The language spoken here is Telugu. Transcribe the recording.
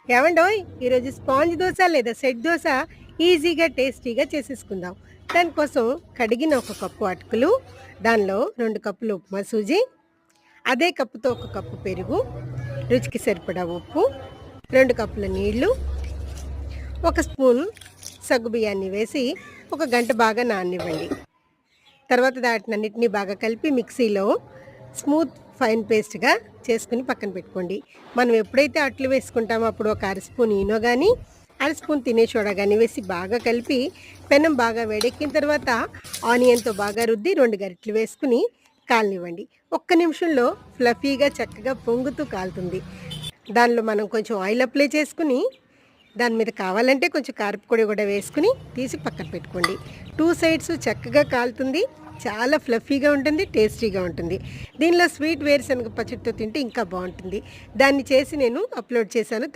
ఏవండోయ్ ఈరోజు స్పాంజ్ దోశ లేదా సెట్ దోశ ఈజీగా టేస్టీగా చేసేసుకుందాం. దానికోసం కడిగిన ఒక కప్పు అటుకులు, దానిలో 2 కప్పులు ఉప్మా సూజీ, అదే కప్పుతో ఒక కప్పు పెరుగు, రుచికి సరిపడా ఉప్పు, 2 కప్పుల నీళ్లు, ఒక స్పూన్ సగ్గుబియ్యాన్ని వేసి ఒక గంట బాగా నాననివ్వండి. తర్వాత వాటినన్నిటిని బాగా కలిపి మిక్సీలో స్మూత్ ఫైన్ పేస్ట్‌గా చేసుకొని పక్కన పెట్టుకోండి. మనం ఎప్పుడైతే అట్లు వేసుకుంటామో అప్పుడు ఒక అర స్పూన్ ఈనో గాని, అర స్పూన్ తినే సోడా గాని వేసి బాగా కలిపి పెనం బాగా వేడెక్కిన తర్వాత ఆనియన్‌తో బాగా రుద్ది 2 గరిటెలు వేసుకొని కాలనివ్వండి. ఒక్క నిమిషంలో ఫ్లఫీగా చక్కగా పొంగుతూ కాలుతుంది. దానిలో మనం కొంచెం ఆయిల్ అప్లై చేసుకొని దాని మీద కావాలంటే కొంచెం కారప్పొడి కూడా వేసుకుని తీసి పక్కన పెట్టుకోండి. 2 సైడ్స్ చక్కగా కాలుతుంది. చాలా ఫ్లఫీగా ఉంటుంది, టేస్టీగా ఉంటుంది. దీనిలో స్వీట్ వేరుశనగ పచ్చడితో తింటే ఇంకా బాగుంటుంది. దాన్ని చేసి నేను అప్లోడ్ చేశాను.